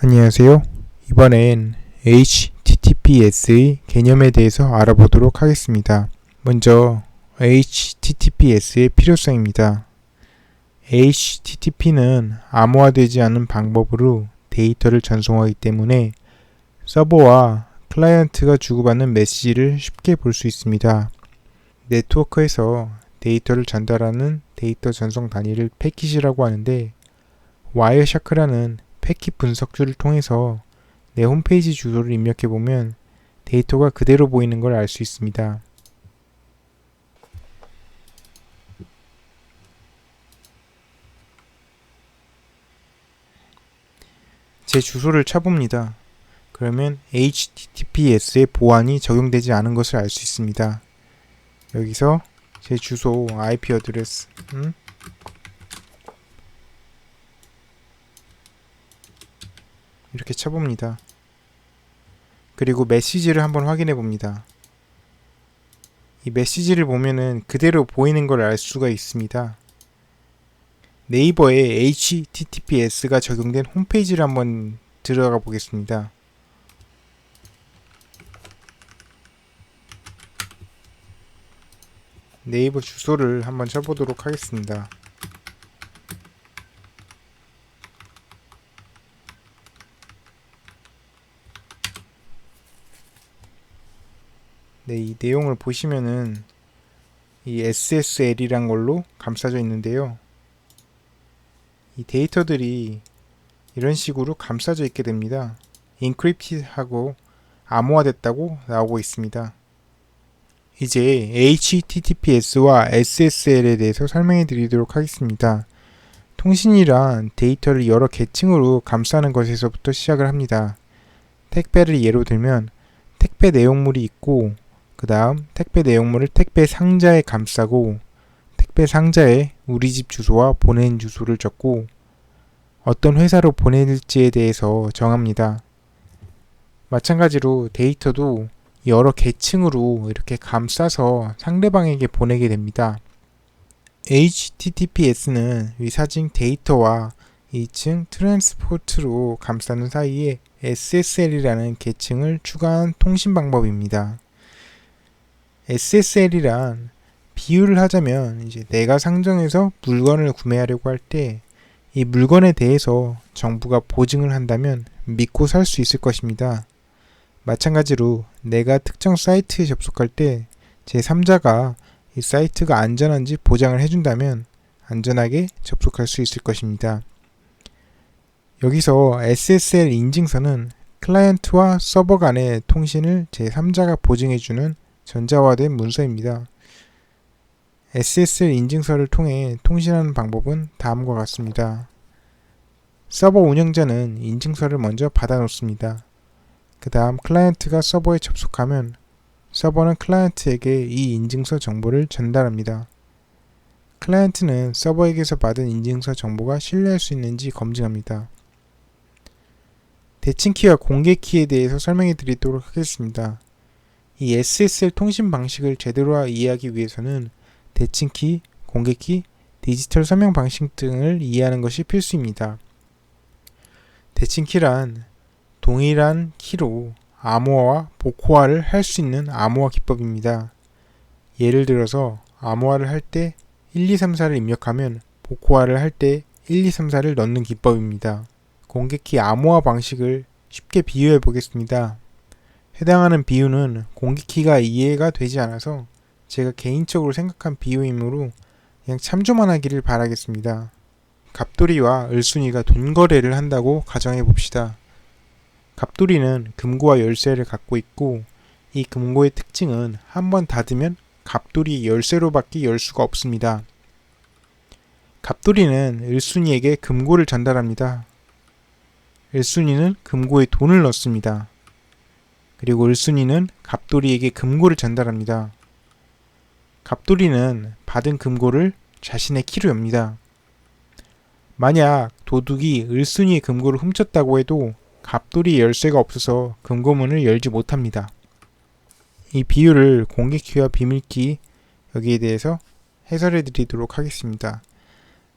안녕하세요. 이번엔 HTTPS의 개념에 대해서 알아보도록 하겠습니다. 먼저 HTTPS의 필요성입니다. HTTP는 암호화되지 않은 방법으로 데이터를 전송하기 때문에 서버와 클라이언트가 주고받는 메시지를 쉽게 볼 수 있습니다. 네트워크에서 데이터를 전달하는 데이터 전송 단위를 패킷이라고 하는데, 와이어샤크라는 패킷 분석줄을 통해서 내 홈페이지 주소를 입력해보면 데이터가 그대로 보이는 걸 알 수 있습니다. 제 주소를 쳐봅니다. 그러면 HTTPS의 보안이 적용되지 않은 것을 알 수 있습니다. 여기서 제 주소 IP 어드레스 이렇게 쳐봅니다. 그리고 메시지를 한번 확인해 봅니다. 이 메시지를 보면은 그대로 보이는 걸 알 수가 있습니다. 네이버에 HTTPS가 적용된 홈페이지를 한번 들어가 보겠습니다. 네이버 주소를 한번 쳐보도록 하겠습니다. 네, 이 내용을 보시면은 이 SSL이란 걸로 감싸져 있는데요. 이 데이터들이 이런 식으로 감싸져 있게 됩니다. 인크립트하고 암호화됐다고 나오고 있습니다. 이제 HTTPS와 SSL에 대해서 설명해 드리도록 하겠습니다. 통신이란 데이터를 여러 계층으로 감싸는 것에서부터 시작을 합니다. 택배를 예로 들면 택배 내용물이 있고, 그 다음 택배 내용물을 택배 상자에 감싸고, 택배 상자에 우리 집 주소와 보낸 주소를 적고 어떤 회사로 보낼지에 대해서 정합니다. 마찬가지로 데이터도 여러 계층으로 이렇게 감싸서 상대방에게 보내게 됩니다. HTTPS는 위사징 데이터와 2층 트랜스포트로 감싸는 사이에 SSL이라는 계층을 추가한 통신 방법입니다. SSL이란 비유를 하자면 이제 내가 상점에서 물건을 구매하려고 할 때 이 물건에 대해서 정부가 보증을 한다면 믿고 살 수 있을 것입니다. 마찬가지로 내가 특정 사이트에 접속할 때 제3자가 이 사이트가 안전한지 보장을 해준다면 안전하게 접속할 수 있을 것입니다. 여기서 SSL 인증서는 클라이언트와 서버 간의 통신을 제3자가 보증해주는 전자화된 문서입니다. SSL 인증서를 통해 통신하는 방법은 다음과 같습니다. 서버 운영자는 인증서를 먼저 받아놓습니다. 그 다음 클라이언트가 서버에 접속하면 서버는 클라이언트에게 이 인증서 정보를 전달합니다. 클라이언트는 서버에게서 받은 인증서 정보가 신뢰할 수 있는지 검증합니다. 대칭키와 공개키에 대해서 설명해 드리도록 하겠습니다. 이 SSL 통신 방식을 제대로 이해하기 위해서는 대칭키, 공개키, 디지털 서명 방식 등을 이해하는 것이 필수입니다. 대칭키란 동일한 키로 암호화와 복호화를 할 수 있는 암호화 기법입니다. 예를 들어서 암호화를 할 때 1234를 입력하면 복호화를 할 때 1234를 넣는 기법입니다. 공개키 암호화 방식을 쉽게 비유해 보겠습니다. 해당하는 비유는 공개키가 이해가 되지 않아서 제가 개인적으로 생각한 비유이므로 그냥 참조만 하기를 바라겠습니다. 갑돌이와 을순이가 돈 거래를 한다고 가정해 봅시다. 갑돌이는 금고와 열쇠를 갖고 있고, 이 금고의 특징은 한번 닫으면 갑돌이 열쇠로밖에 열 수가 없습니다. 갑돌이는 을순이에게 금고를 전달합니다. 을순이는 금고에 돈을 넣습니다. 그리고 을순이는 갑돌이에게 금고를 전달합니다. 갑돌이는 받은 금고를 자신의 키로 엽니다. 만약 도둑이 을순이의 금고를 훔쳤다고 해도 갑돌이의 열쇠가 없어서 금고문을 열지 못합니다. 이 비유를 공개키와 비밀키 여기에 대해서 해설해 드리도록 하겠습니다.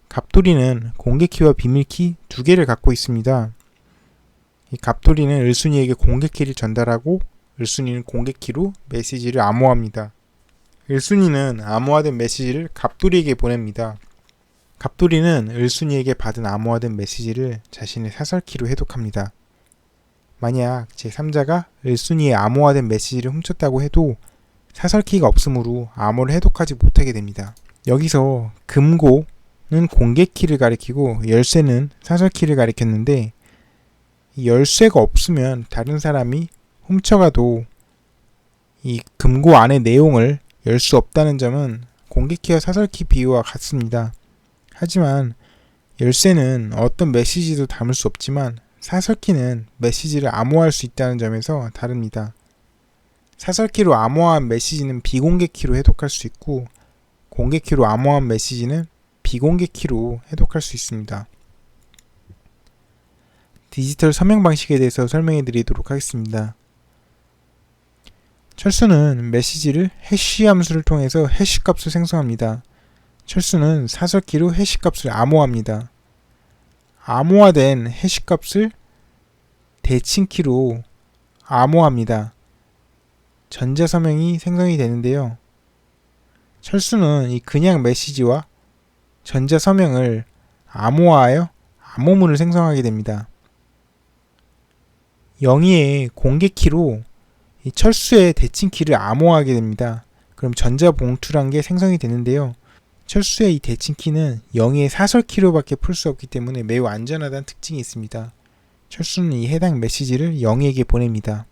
갑돌이는 공개키와 비밀키 두 개를 갖고 있습니다. 이 갑돌이는 을순이에게 공개키를 전달하고 을순이는 공개키로 메시지를 암호화합니다. 을순이는 암호화된 메시지를 갑돌이에게 보냅니다. 갑돌이는 을순이에게 받은 암호화된 메시지를 자신의 사설키로 해독합니다. 만약 제3자가 을순이의 암호화된 메시지를 훔쳤다고 해도 사설키가 없으므로 암호를 해독하지 못하게 됩니다. 여기서 금고는 공개키를 가리키고 열쇠는 사설키를 가리켰는데 이 열쇠가 없으면 다른 사람이 훔쳐가도 이 금고 안의 내용을 열 수 없다는 점은 공개키와 사설키 비유와 같습니다. 하지만 열쇠는 어떤 메시지도 담을 수 없지만 사설키는 메시지를 암호화할 수 있다는 점에서 다릅니다. 사설키로 암호화한 메시지는 비공개키로 해독할 수 있고 공개키로 암호화한 메시지는 비공개키로 해독할 수 있습니다. 디지털 서명 방식에 대해서 설명해 드리도록 하겠습니다. 철수는 메시지를 해시 함수를 통해서 해시 값을 생성합니다. 철수는 사설키로 해시 값을 암호화합니다. 암호화된 해시 값을 대칭키로 암호화합니다. 전자서명이 생성이 되는데요. 철수는 이 그냥 메시지와 전자서명을 암호화하여 암호문을 생성하게 됩니다. 영희의 공개키로 이 철수의 대칭키를 암호화하게 됩니다. 그럼 전자봉투란 게 생성이 되는데요. 철수의 이 대칭키는 영희의 사설키로밖에 풀 수 없기 때문에 매우 안전하다는 특징이 있습니다. 철수는 이 해당 메시지를 영희에게 보냅니다.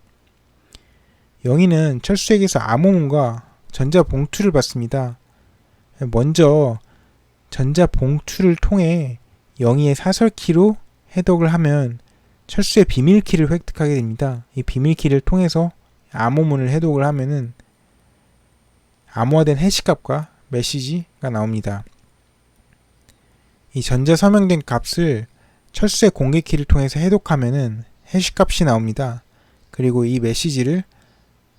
영희는 철수에게서 암호문과 전자봉투를 받습니다. 먼저 전자봉투를 통해 영희의 사설키로 해독을 하면 철수의 비밀키를 획득하게 됩니다. 이 비밀키를 통해서 암호문을 해독을 하면은 암호화된 해시값과 메시지가 나옵니다. 이 전자서명된 값을 철수의 공개키를 통해서 해독하면은 해시값이 나옵니다. 그리고 이 메시지를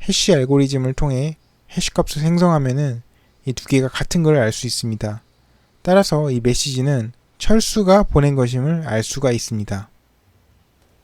해시 알고리즘을 통해 해시값을 생성하면은 이 두 개가 같은 걸 알 수 있습니다. 따라서 이 메시지는 철수가 보낸 것임을 알 수가 있습니다.